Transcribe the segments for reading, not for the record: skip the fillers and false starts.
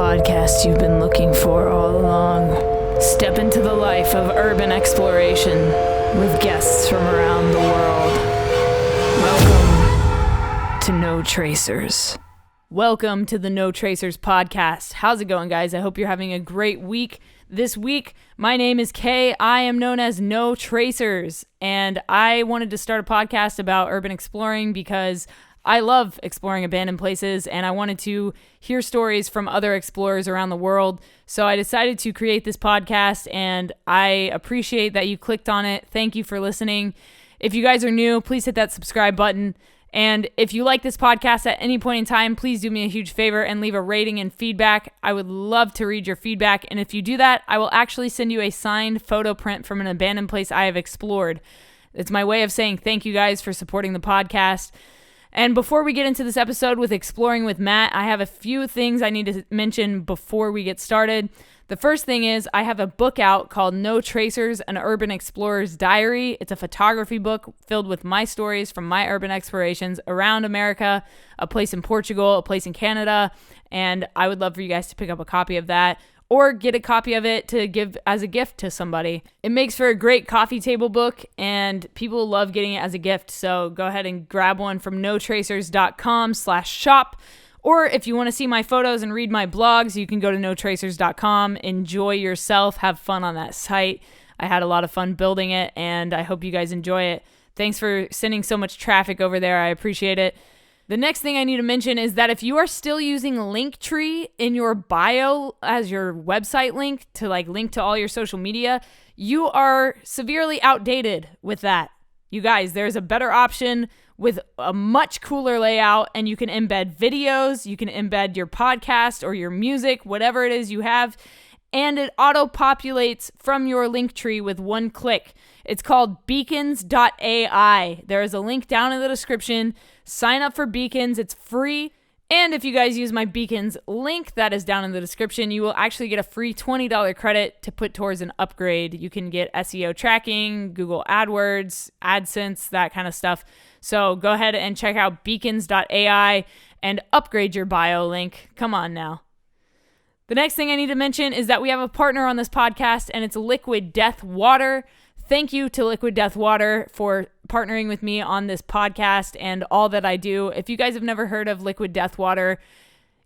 podcast you've been looking for all along. Step into the life of urban exploration with guests from around the world. Welcome to No Tracers. Welcome to the No Tracers podcast. How's it going, guys? I hope you're having a great week. This week, my name is Kay. I am known as No Tracers, and I wanted to start a podcast about urban exploring because I love exploring abandoned places, and I wanted to hear stories from other explorers around the world. So I decided to create this podcast, and I appreciate that you clicked on it. Thank you for listening. If you guys are new, please hit that subscribe button. And if you like this podcast at any point in time, please do me a huge favor and leave a rating and feedback. I would love to read your feedback. And if you do that, I will actually send you a signed photo print from an abandoned place I have explored. It's my way of saying thank you guys for supporting the podcast. And before we get into this episode with Exploring with Matt, I have a few things I need to mention before we get started. The first thing is I have a book out called No Tracers, an Urban Explorer's Diary. It's a photography book filled with my stories from my urban explorations around America, a place in Portugal, a place in Canada, and I would love for you guys to pick up a copy of that or get a copy of it to give as a gift to somebody. It makes for a great coffee table book, and people love getting it as a gift, so go ahead and grab one from notracers.com/shop. Or if you want to see my photos and read my blogs, you can go to notracers.com. Enjoy yourself. Have fun on that site. I had a lot of fun building it, and I hope you guys enjoy it. Thanks for sending so much traffic over there. I appreciate it. The next thing I need to mention is that if you are still using Linktree in your bio as your website link to link to all your social media, you are severely outdated with that. You guys, there's a better option with a much cooler layout, and you can embed videos, you can embed your podcast or your music, whatever it is you have, and it auto-populates from your Linktree with one click. It's called beacons.ai. There is a link down in the description. Sign up for Beacons. It's free. And if you guys use my Beacons link that is down in the description, you will actually get a free $20 credit to put towards an upgrade. You can get SEO tracking, Google AdWords, AdSense, that kind of stuff. So go ahead and check out beacons.ai and upgrade your bio link. Come on now. The next thing I need to mention is that we have a partner on this podcast, and it's Liquid Death Water. Thank you to Liquid Death Water for partnering with me on this podcast and all that I do. If you guys have never heard of Liquid Death Water,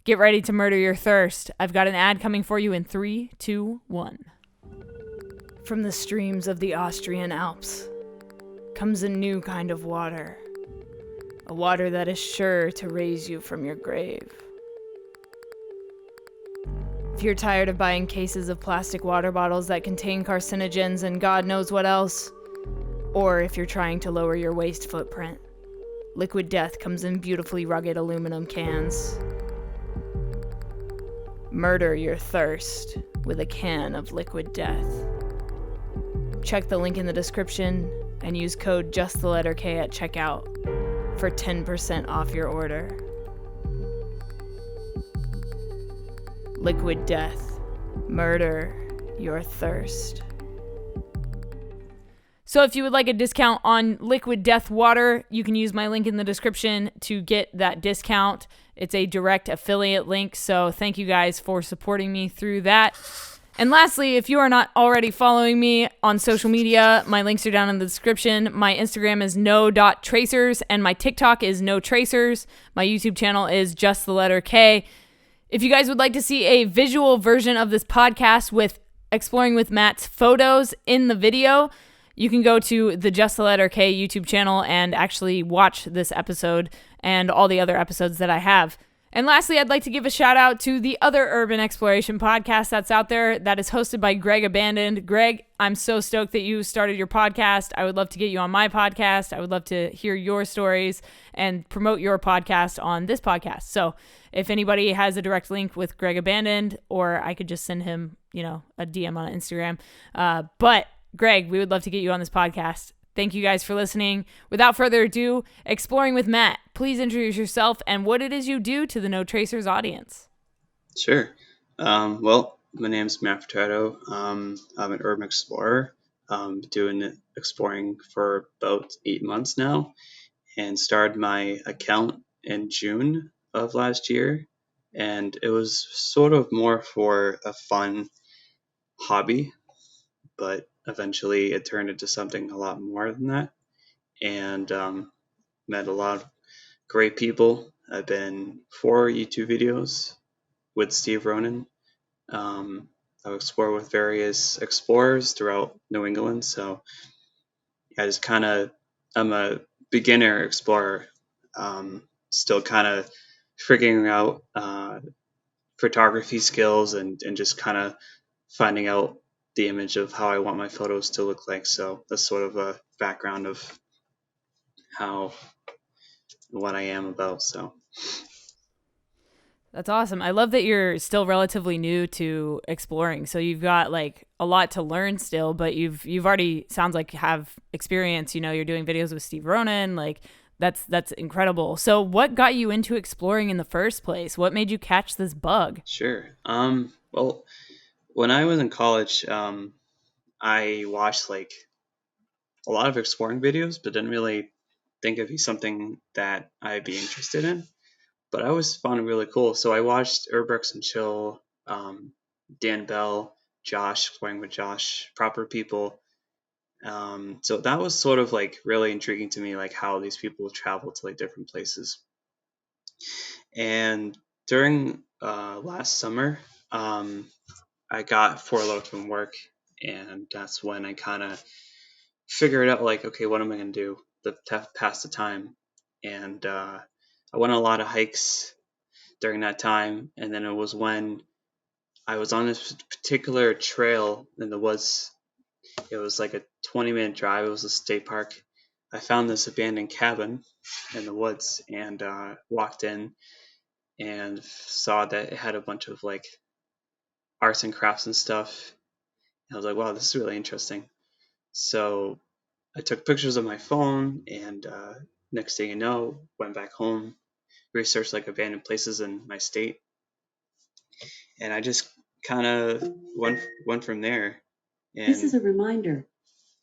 get ready to murder your thirst. I've got an ad coming for you in 3, 2, 1. From the streams of the Austrian Alps comes a new kind of water. A water that is sure to raise you from your grave. If you're tired of buying cases of plastic water bottles that contain carcinogens and God knows what else, or if you're trying to lower your waste footprint, Liquid Death comes in beautifully rugged aluminum cans. Murder your thirst with a can of Liquid Death. Check the link in the description and use code JustTheLetterK at checkout for 10% off your order. Liquid Death. Murder your thirst. So if you would like a discount on Liquid Death Water, you can use my link in the description to get that discount. It's a direct affiliate link, so thank you guys for supporting me through that. And lastly, if you are not already following me on social media, my links are down in the description. My Instagram is no.tracers, and my TikTok is no tracers. My YouTube channel is just the letter K. If you guys would like to see a visual version of this podcast with Exploring with Matt's photos in the video, you can go to the Just the Letter K YouTube channel and actually watch this episode and all the other episodes that I have. And lastly, I'd like to give a shout out to the other urban exploration podcast that's out there that is hosted by Greg Abandoned. Greg, I'm so stoked that you started your podcast. I would love to get you on my podcast. I would love to hear your stories and promote your podcast on this podcast. So if anybody has a direct link with Greg Abandoned, or I could just send him, a DM on Instagram. But Greg, we would love to get you on this podcast. Thank you guys for listening. Without further ado, Exploring with Matt. Please introduce yourself and what it is you do to the No Tracers audience. Sure. Well, my name is Matt Furtado. I'm an urban explorer. Doing exploring for about 8 months now, and started my account in June of last year. and it was sort of more for a fun hobby, but eventually it turned into something a lot more than that, and met a lot of great people. I've been in 4 YouTube videos with Steve Ronan. I've explored with various explorers throughout New England, so I just kind of, I'm a beginner explorer, still kind of figuring out photography skills and just kind of finding out the image of how I want my photos to look like. So that's sort of a background of how, what I am about. So That's awesome. I love that you're still relatively new to exploring. So you've got like a lot to learn still, but you've already sounds like you have experience. You know, you're doing videos with Steve Ronan. Like that's incredible. So what got you into exploring in the first place? What made you catch this bug? sure. Well, when I was in college, I watched like a lot of exploring videos, but didn't really think it'd be something that I'd be interested in. But I always found it really cool. So I watched Urbex and Chill, Dan Bell, Josh, exploring with Josh, Proper People. So that was sort of like really intriguing to me, like how these people travel to like different places. And during last summer, I got furloughed from work, and that's when I kind of figured out like, okay, what am I gonna do to pass the time? And I went on a lot of hikes during that time, and then it was when I was on this particular trail in the woods. It was like a 20-minute drive. It was a state park. I found this abandoned cabin in the woods and walked in and saw that it had a bunch of like arts and crafts and stuff. And I was like, wow, this is really interesting. So I took pictures of my phone, and next thing you know, went back home, researched like abandoned places in my state, and I just kind of went from there. This is And a reminder.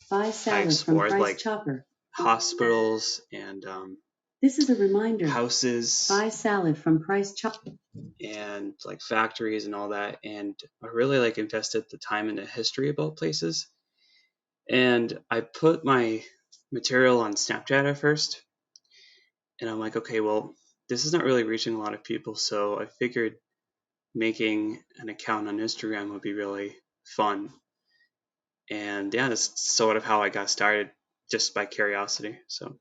Buy I salad from explored Price like Chopper. hospitals and This is a reminder. houses Buy salad from Price Chopper. and like factories and all that. And I really like invested the time into history about places. And I put my material on Snapchat at first, and I'm like, okay, well, this is not really reaching a lot of people, so I figured making an account on Instagram would be really fun. And yeah, that's sort of how I got started, just by curiosity. So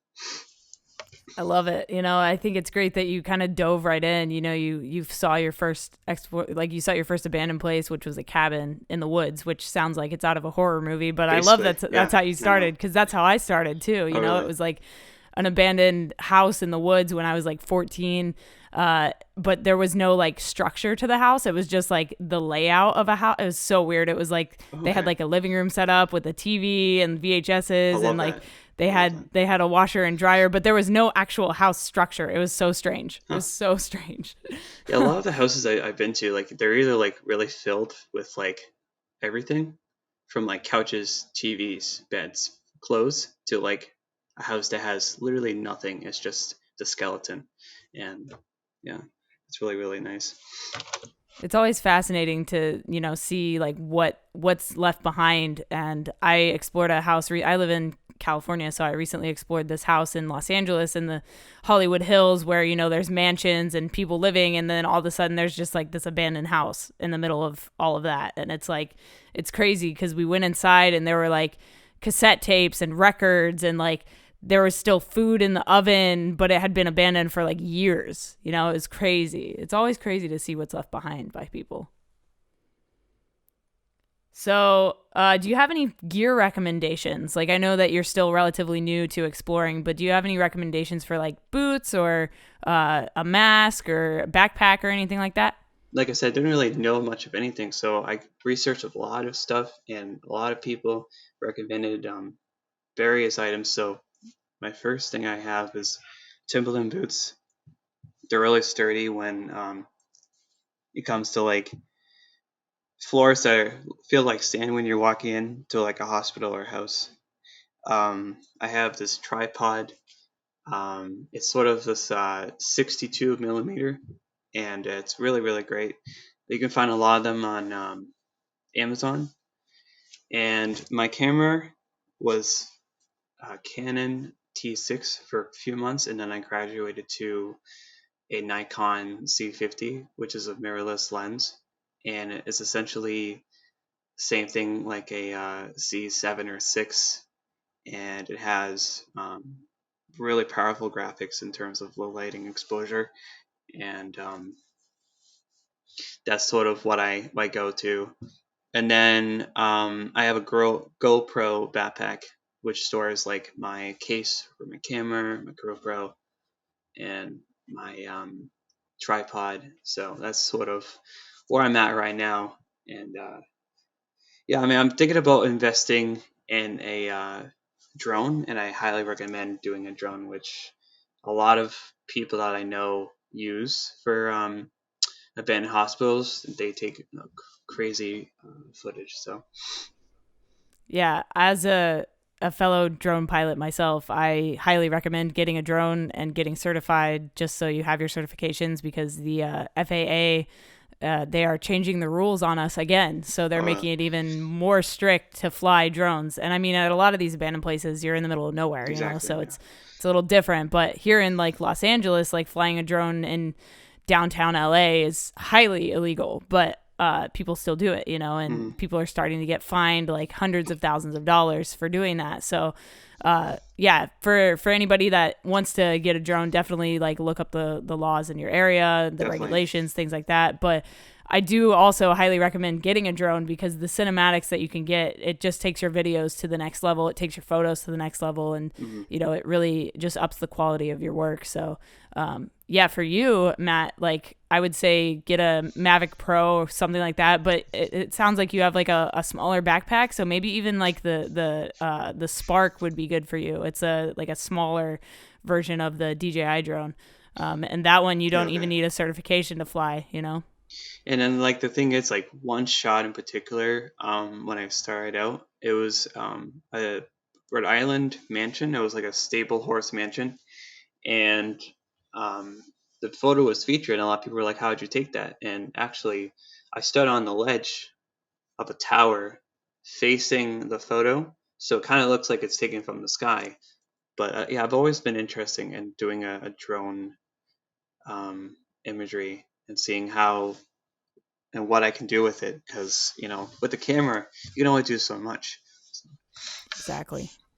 I love it. You know, I think it's great that you kind of dove right in. You know, you saw your first like you saw your first abandoned place, which was a cabin in the woods, which sounds like it's out of a horror movie. But I love basically, that's yeah, how you I know. started, because that's how I started too. Oh, You know, it really? was like an abandoned house in the woods when I was like 14. But there was no like structure to the house. It was just like the layout of a house. It was so weird. It was like they had Okay. like a living room set up with a TV and I VHSs, and love like that. they I love that. had a washer and dryer, but there was no actual house structure. It was so strange. It Huh. was so strange. Yeah, a lot of the houses I've been to, like they're either like really filled with like everything, from like couches, TVs, beds, clothes, to like a house that has literally nothing. It's just the skeleton, and yeah, it's really really nice. It's always fascinating to, you know, see like what's left behind. And I explored a house. I live in California, so I recently explored this house in Los Angeles in the Hollywood Hills, where, you know, there's mansions and people living, and then all of a sudden there's just like this abandoned house in the middle of all of that. And it's like, it's crazy because we went inside and there were like cassette tapes and records, and like there was still food in the oven, but it had been abandoned for like years. You know, it was crazy. It's always crazy to see what's left behind by people. So, do you have any gear recommendations? Like, I know that you're still relatively new to exploring, but do you have any recommendations for like boots or a mask or a backpack or anything like that? Like I said, I didn't really know much of anything, so I researched a lot of stuff, and a lot of people recommended various items. So my first thing I have is Timberland boots. They're really sturdy when it comes to like floors that feel like sand when you're walking into like a hospital or a house. I have this tripod. It's sort of this 62 millimeter, and it's really, really great. You can find a lot of them on Amazon. And my camera was a Canon T6 for a few months, and then I graduated to a Nikon C50, which is a mirrorless lens, and it's essentially the same thing like a C7 or 6, and it has really powerful graphics in terms of low lighting exposure, and that's sort of what I go to. And then I have a GoPro backpack, which stores like my case for my camera, my GoPro, and my tripod. So that's sort of where I'm at right now. And yeah, I mean, I'm thinking about investing in a drone, and I highly recommend doing a drone, which a lot of people that I know use for abandoned hospitals. They take crazy footage. So Yeah, as a fellow drone pilot myself, I highly recommend getting a drone and getting certified just so you have your certifications, because the FAA, they are changing the rules on us again. So they're making it even more strict to fly drones. And I mean, at a lot of these abandoned places, you're in the middle of nowhere, you know, so it's a little different. But here in like Los Angeles, like flying a drone in downtown LA is highly illegal, but people still do it, you know, and people are starting to get fined like hundreds of thousands of dollars for doing that. So yeah, for anybody that wants to get a drone, definitely like look up the laws in your area, the regulations, things like that. But I do also highly recommend getting a drone, because the cinematics that you can get, it just takes your videos to the next level. It takes your photos to the next level, and you know, it really just ups the quality of your work. So yeah, for you, Matt, like I would say get a MtgWhK Pro or something like that. But it sounds like you have like a smaller backpack, so maybe even like the Spark would be good for you. It's a like a smaller version of the DJI drone, and that one you don't even need a certification to fly, you know. And then like the thing is, like one shot in particular, when I started out, it was a Rhode Island mansion. It was like a stable horse mansion, and the photo was featured, and a lot of people were like, "How'd you take that?" And actually, I stood on the ledge of a tower facing the photo, so it kind of looks like it's taken from the sky. But yeah, I've always been interested in doing a drone imagery and seeing how and what I can do with it, because you know, with the camera you can only do so much.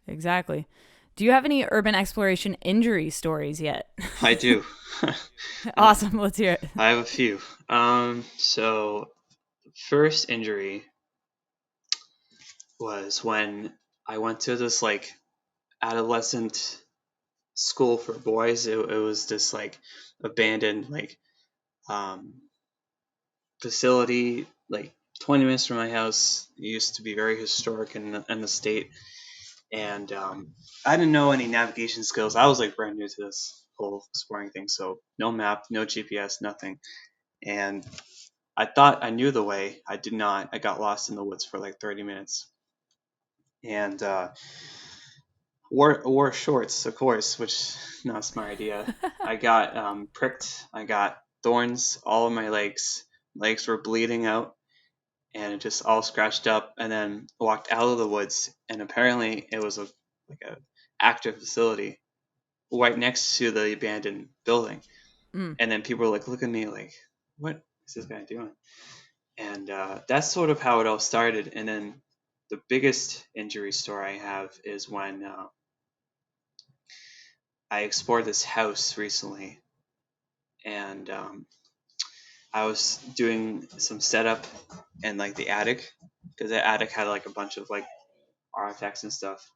Exactly. Do you have any urban exploration injury stories yet? I do. Awesome. Let's hear it. I have a few. So first injury was when I went to this like adolescent school for boys. It was this like abandoned like um, facility, like 20 minutes from my house. It used to be very historic in the state, and I didn't know any navigation skills. I was like brand new to this whole exploring thing, so no map, no GPS, nothing. And I thought I knew the way. I did not. I got lost in the woods for like 30 minutes, and wore shorts, of course, which not a smart idea. I got pricked. I got thorns all over my legs. Legs were bleeding out, and it just all scratched up. And then walked out of the woods, and apparently it was a active facility right next to the abandoned building. And then people were like, look at me, like, what is this guy doing? And that's sort of how it all started. And then the biggest injury story I have is when I explored this house recently, and I was doing some setup in like the attic, because the attic had like a bunch of like artifacts and stuff,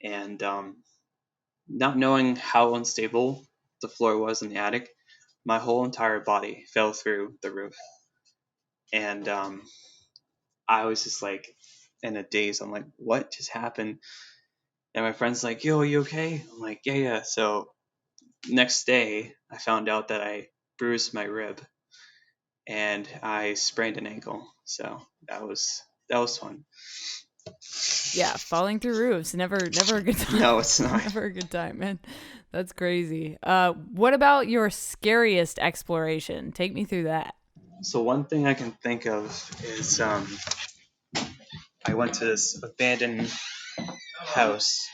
and not knowing how unstable the floor was in the attic, my whole entire body fell through the roof, and I was just like in a daze. I'm like, what just happened? And my friend's like, yo, are you okay? I'm like, yeah, yeah. So next day, I found out that I bruised my rib and I sprained an ankle. So that was fun. Yeah, falling through roofs, never a good time. No, it's not. Never a good time, man. That's crazy. What about your scariest exploration? Take me through that. So one thing I can think of is I went to this abandoned house,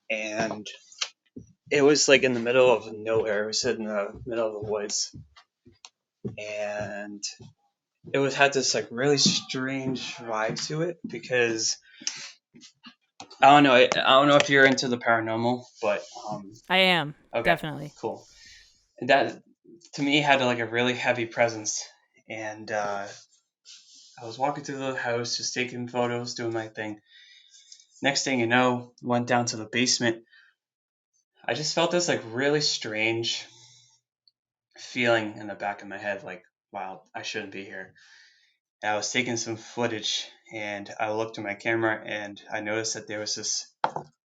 and it was like in the middle of nowhere. It was in the middle of the woods, and it had this like really strange vibe to it because I don't know. I don't know if you're into the paranormal, but I am, okay, definitely. cool. And that to me had like a really heavy presence, and I was walking through the house, just taking photos, doing my thing. Next thing you know, went down to the basement. I just felt this like really strange feeling in the back of my head, like, wow, I shouldn't be here. And I was taking some footage, and I looked at my camera, and I noticed that there was this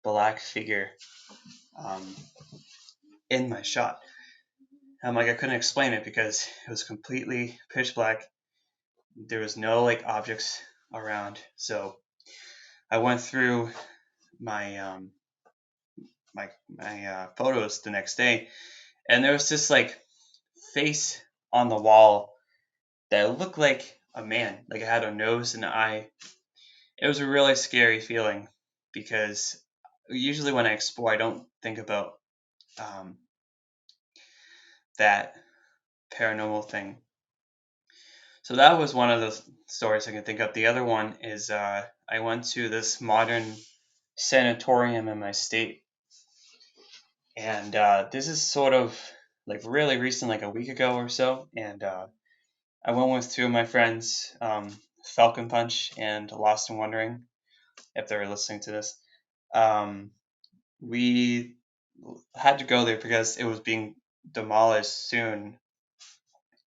black figure in my shot. I'm like, I couldn't explain it because it was completely pitch black. There was no like objects around. So I went through my my photos the next day, and there was this like face on the wall that looked like a man. Like it had a nose and an eye. It was a really scary feeling because usually when I explore, I don't think about um, that paranormal thing. So that was one of the stories I can think of. The other one is I went to this modern sanatorium in my state, and this is sort of like really recent, like a week ago or so. And I went with two of my friends, Falcon Punch and Lost and Wondering, if they're listening to this. We had to go there because it was being demolished soon,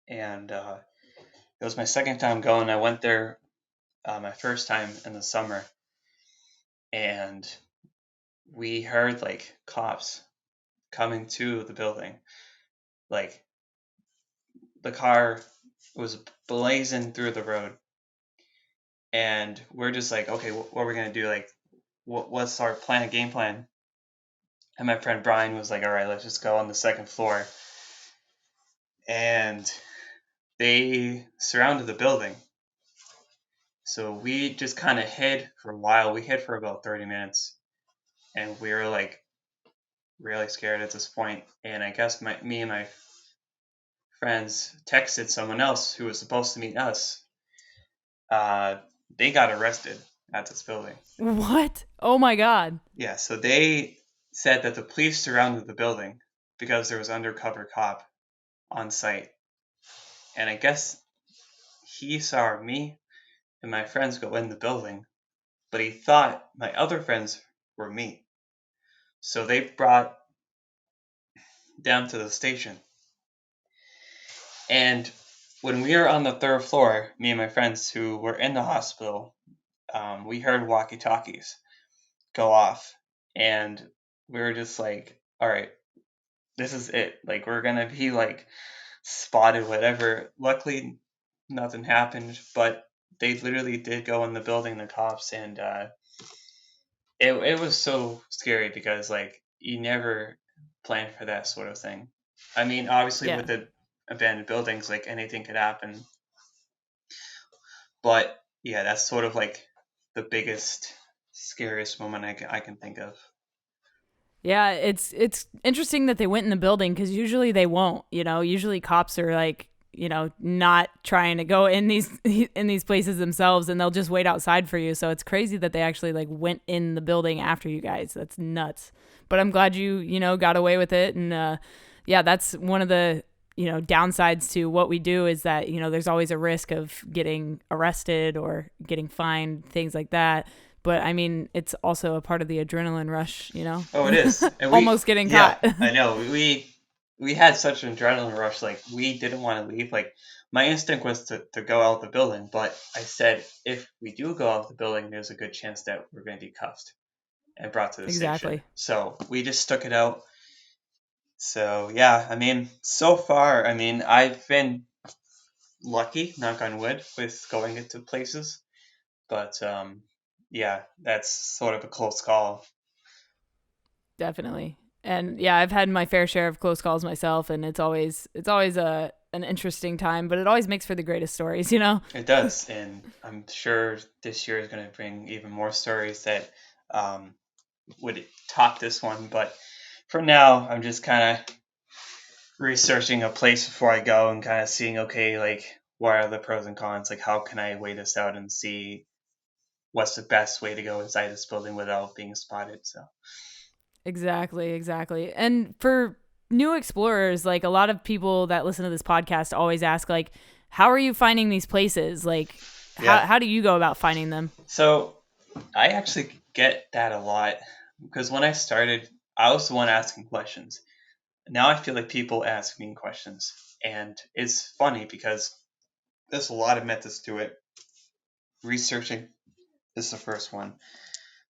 and it was my second time going. I went there my first time in the summer, and we heard like cops coming to the building. Like the car was blazing through the road, and we're just like, okay, what are we gonna do? Like, what's our game plan? And my friend Brian was like, all right, let's just go on the second floor. And they surrounded the building. So we just kind of hid for a while. We hid for about 30 minutes. And we were like really scared at this point. And I guess me and my friends texted someone else who was supposed to meet us. They got arrested at this building. What? Oh my God. Yeah, so they said that the police surrounded the building because there was undercover cop on site. And I guess he saw me and my friends go in the building, but he thought my other friends were me. So they brought them to the station. And when we were on the third floor, me and my friends who were in the hospital, we heard walkie-talkies go off. And we were just like, all right, this is it. Like, we're going to be like spotted, whatever. Luckily, nothing happened, but they literally did go in the building, the cops, and it was so scary because like you never plan for that sort of thing. I mean, obviously Yeah. with the abandoned buildings, like anything could happen. But yeah, that's sort of like the biggest, scariest moment I can think of. Yeah, it's interesting that they went in the building because usually they won't. Usually cops are like, not trying to go in these places themselves, and they'll just wait outside for you. So it's crazy that they actually like went in the building after you guys. That's nuts. But I'm glad you got away with it, and yeah, that's one of the downsides to what we do is that there's always a risk of getting arrested or getting fined, things like that. But I mean, it's also a part of the adrenaline rush, Oh, it is. And almost getting caught. I know. We had such an adrenaline rush. Like we didn't want to leave. Like my instinct was to go out the building, but I said if we do go out the building, there's a good chance that we're going to be cuffed and brought to the Exactly. station. So we just stuck it out. So yeah, I mean, so far, I mean, I've been lucky, knock on wood, with going into places, but yeah, that's sort of a close call. Definitely. And yeah, I've had my fair share of close calls myself, and it's always an interesting time, but it always makes for the greatest stories, you know? It does, and I'm sure this year is going to bring even more stories that would top this one. But for now, I'm just kind of researching a place before I go and kind of seeing, okay, like what are the pros and cons? Like how can I weigh this out and see what's the best way to go inside this building without being spotted? So Exactly. And for new explorers, like a lot of people that listen to this podcast always ask, like, how are you finding these places? Like, yeah, how do you go about finding them? so I actually get that a lot because when I started, I was the one asking questions. Now I feel like people ask me questions, and it's funny because there's a lot of methods to it. Researching is the first one.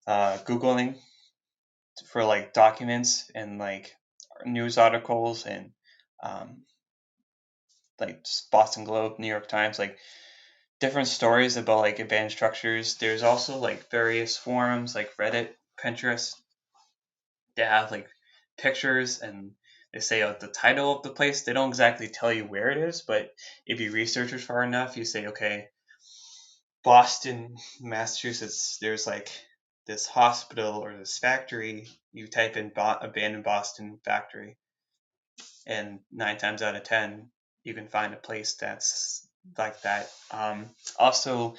Googling for like documents and like news articles and um, like Boston Globe, New York Times, like different stories about like advanced structures. There's also like various forums like Reddit, Pinterest that have like pictures and they say the title of the place. They don't exactly tell you where it is, but if you research it far enough, you say, okay, Boston, Massachusetts, there's like this hospital or this factory. You type in abandoned Boston factory, and 9 times out of 10, you can find a place that's like that. Also,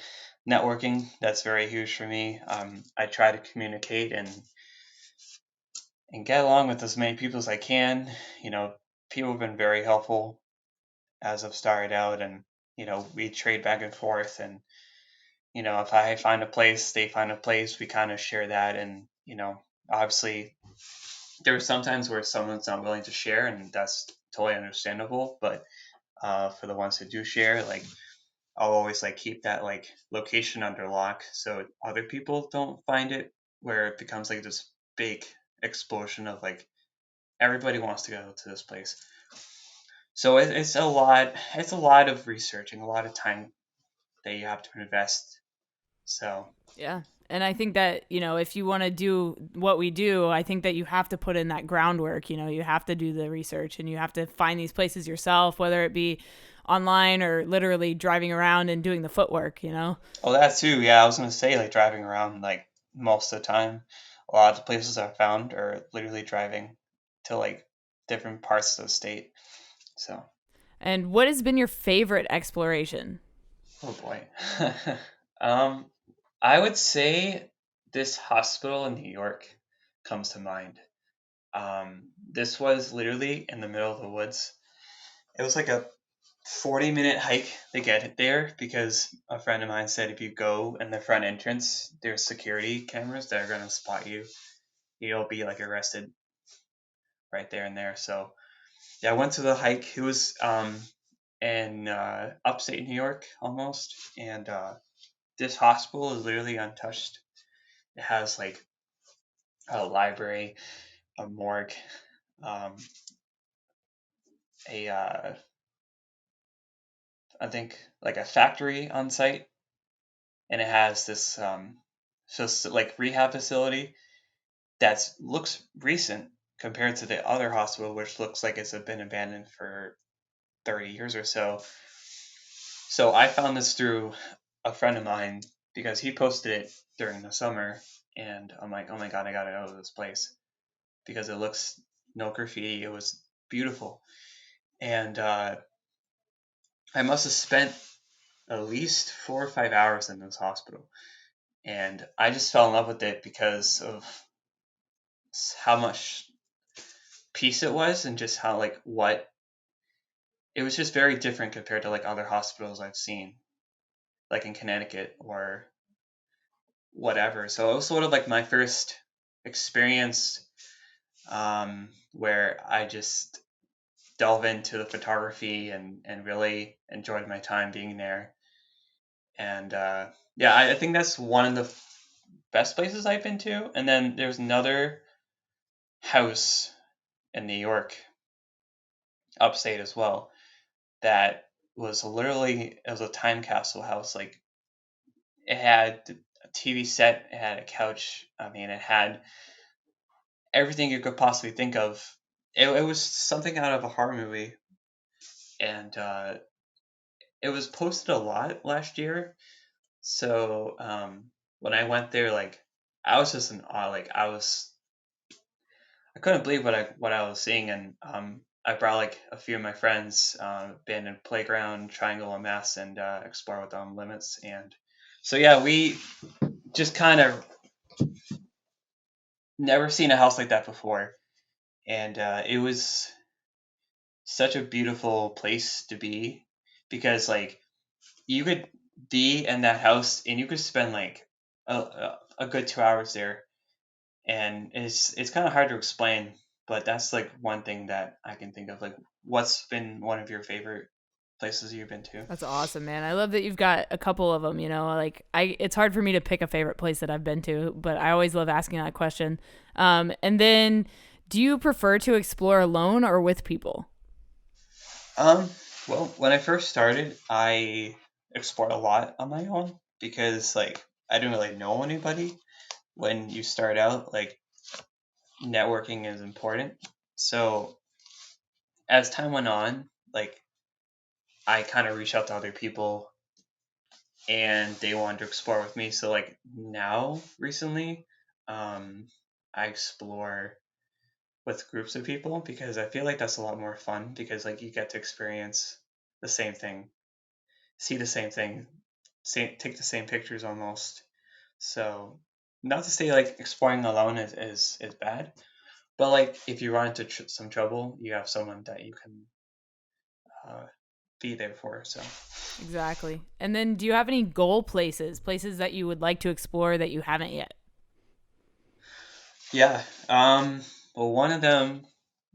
networking, that's very huge for me. I try to communicate and get along with as many people as I can. You know, people have been very helpful as I've started out, and we trade back and forth. And if I find a place, they find a place, we kind of share that. And obviously, there are some times where someone's not willing to share, and that's totally understandable. But for the ones who do share, like I'll always like keep that like location under lock so other people don't find it, where it becomes like this big explosion of like everybody wants to go to this place. So it's a lot. It's a lot of researching, a lot of time that you have to invest. So Yeah. And I think that, if you want to do what we do, I think that you have to put in that groundwork. You have to do the research and you have to find these places yourself, whether it be online or literally driving around and doing the footwork. oh, that too. Yeah, I was gonna say like driving around like most of the time. A lot of the places I've found are literally driving to like different parts of the state. So And what has been your favorite exploration? oh boy. um, I would say this hospital in New York comes to mind. This was literally in the middle of the woods. It was like a 40-minute hike to get it there because a friend of mine said if you go in the front entrance, there's security cameras that are gonna spot you. You'll be like arrested right there and there. So yeah, I went to the hike. It was in upstate New York almost, and this hospital is literally untouched. It has like a library, a morgue, um, a I think like a factory on site, and it has this just like rehab facility that looks recent compared to the other hospital, which looks like it's been abandoned for 30 years or so. So I found this through a friend of mine because he posted it during the summer, and I'm like, oh my god, I gotta go to this place because it looks no graffiti. It was beautiful, and I must have spent at least 4 or 5 hours in this hospital, and I just fell in love with it because of how much peace it was and just how like what it was just very different compared to like other hospitals I've seen, like in Connecticut or whatever. So it was sort of like my first experience where I just delve into the photography and really enjoyed my time being there. And yeah, I think that's one of the best places I've been to. And then there's another house in New York, upstate as well, that was literally it was a time capsule house. Like it had TV set, it had a couch. I mean, it had everything you could possibly think of. It was something out of a horror movie, and it was posted a lot last year. So when I went there, like I was just in awe. Like I couldn't believe what I was seeing, and I brought like a few of my friends, abandoned playground, triangle and mass, and explore without limits. And so yeah, we just kind of never seen a house like that before, and it was such a beautiful place to be because like you could be in that house and you could spend like a good 2 hours there, and it's kind of hard to explain, but that's like one thing that I can think of. Like, what's been one of your favorite places you've been to? That's awesome, man. I love that you've got a couple of them, you know, like it's hard for me to pick a favorite place that I've been to, but I always love asking that question. And then do you prefer to explore alone or with people? Well, when I first started, I explored a lot on my own because like I didn't really know anybody. When you start out, like networking is important. So as time went on, like I kind of reached out to other people and they wanted to explore with me. So like now recently, I explore with groups of people because I feel like that's a lot more fun because like you get to experience the same thing, see the same thing, take the same pictures almost. So not to say like exploring alone is bad, but like if you run into some trouble, you have someone that you can uh, be there for. So Exactly. And then do you have any goal places that you would like to explore that you haven't yet? yeah, well, one of them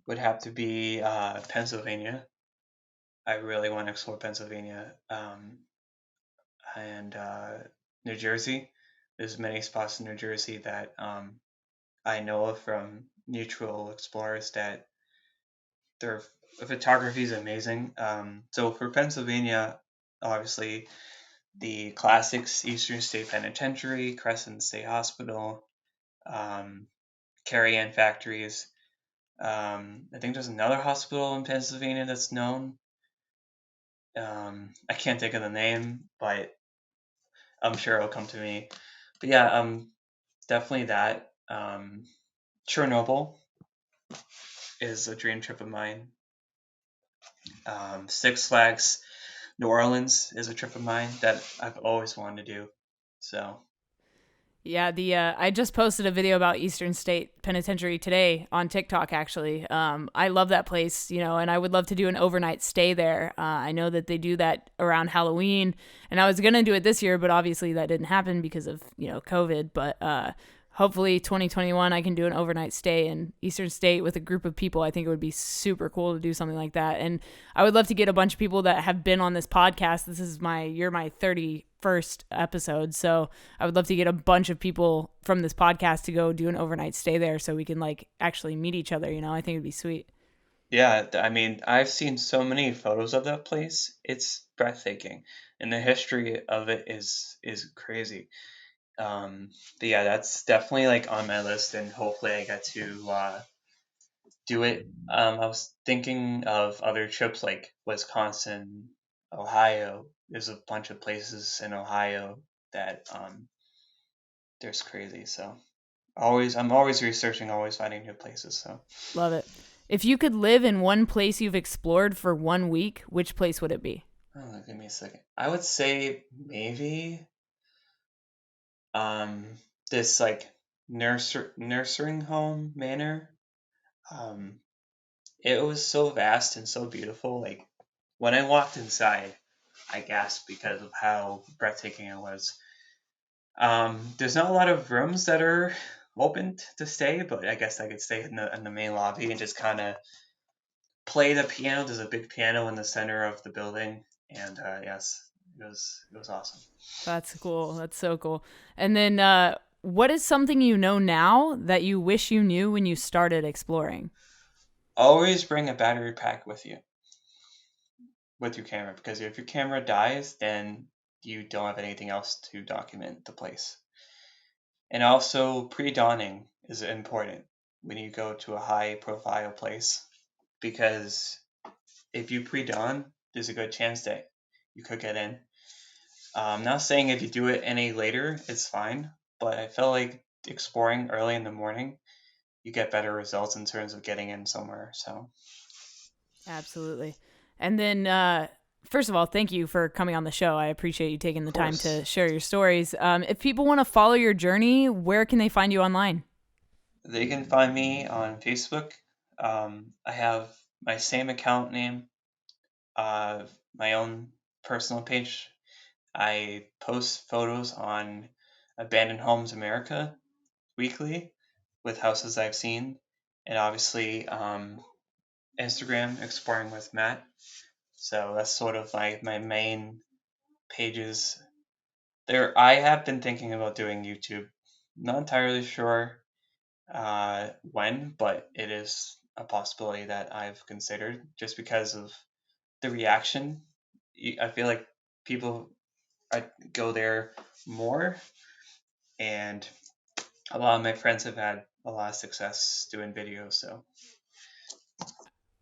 would have to be Pennsylvania. I really want to explore Pennsylvania, and New Jersey. There's many spots in New Jersey that I know of from mutual explorers that their photography is amazing. So for Pennsylvania, obviously the classics: Eastern State Penitentiary, Crescent State Hospital, um, Carrie Ann Factories. I think there's another hospital in Pennsylvania that's known. I can't think of the name, but I'm sure it'll come to me. But yeah, definitely that. Chernobyl is a dream trip of mine. Six Flags New Orleans is a trip of mine that I've always wanted to do. So Yeah, the I just posted a video about Eastern State Penitentiary today on TikTok. Actually, I love that place, you know, and I would love to do an overnight stay there. I know that they do that around Halloween, and I was gonna do it this year, but obviously that didn't happen because of COVID. But hopefully 2021 I can do an overnight stay in Eastern State with a group of people. I think it would be super cool to do something like that. And I would love to get a bunch of people that have been on this podcast. This is you're my 31st episode. So I would love to get a bunch of people from this podcast to go do an overnight stay there so we can like actually meet each other, you know. I think it'd be sweet. yeah, I mean, I've seen so many photos of that place. It's breathtaking, and the history of it is crazy. But yeah, that's definitely like on my list, and hopefully I get to do it. I was thinking of other trips like Wisconsin, Ohio. There's a bunch of places in Ohio that there's crazy. So I'm always researching, always finding new places. So Love it. If you could live in one place you've explored for 1 week, which place would it be? give me a second. I would say maybe um this like nursing home manor. Um, it was so vast and so beautiful. Like when I walked inside, I gasped because of how breathtaking it was. There's not a lot of rooms that are open to stay, but I guess I could stay in the main lobby and just kind of play the piano. There's a big piano in the center of the building, and yes, it was awesome. That's cool. That's so cool. And then what is something you know now that you wish you knew when you started exploring? Always bring a battery pack with you with your camera because if your camera dies, then you don't have anything else to document the place. And also, pre-dawning is important when you go to a high-profile place, because if you pre-dawn, there's a good chance that you could get in. I'm not saying if you do it any later, it's fine, but I feel like exploring early in the morning, you get better results in terms of getting in somewhere. So Absolutely. And then, first of all, thank you for coming on the show. I appreciate you taking the time to share your stories. If people want to follow your journey, where can they find you online? They can find me on Facebook. I have my same account name, my own personal page. I post photos on Abandoned Homes America weekly with houses I've seen, and obviously Instagram Exploring with Matt. So that's sort of my main pages. There, I have been thinking about doing YouTube. Not entirely sure when, but it is a possibility that I've considered just because of the reaction. I feel like people go there more, and a lot of my friends have had a lot of success doing videos. So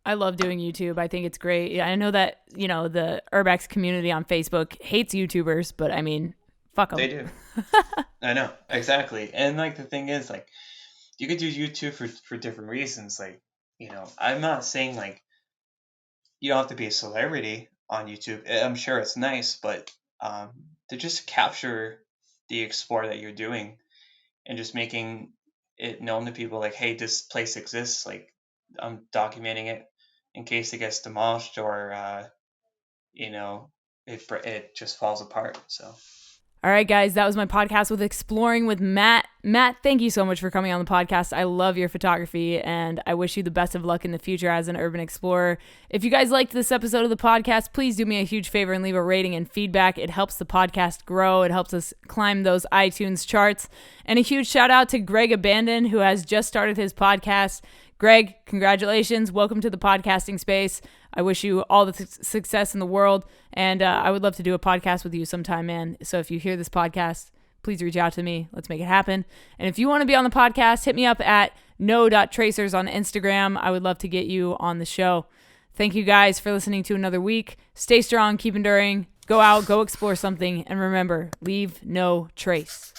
I love doing YouTube. I think it's great. Yeah, I know that, the Urbex community on Facebook hates YouTubers, but I mean, fuck them. they do. I know, exactly. And like the thing is, like, you could do YouTube for different reasons. Like, I'm not saying like you don't have to be a celebrity on YouTube. I'm sure it's nice, but to just capture the explore that you're doing and just making it known to people, like, hey, this place exists. Like, I'm documenting it in case it gets demolished or it just falls apart. So. All right, guys, that was my podcast with Exploring with Matt. Matt, thank you so much for coming on the podcast. I love your photography, and I wish you the best of luck in the future as an urban explorer. If you guys liked this episode of the podcast, please do me a huge favor and leave a rating and feedback. It helps the podcast grow. It helps us climb those iTunes charts. And a huge shout out to Greg Abandon, who has just started his podcast. Greg, congratulations. Welcome to the podcasting space. I wish you all the success in the world, and I would love to do a podcast with you sometime, man. So if you hear this podcast, please reach out to me. Let's make it happen. And if you want to be on the podcast, hit me up at no.tracers on Instagram. I would love to get you on the show. Thank you guys for listening to another week. Stay strong, keep enduring, go out, go explore something, and remember, leave no trace.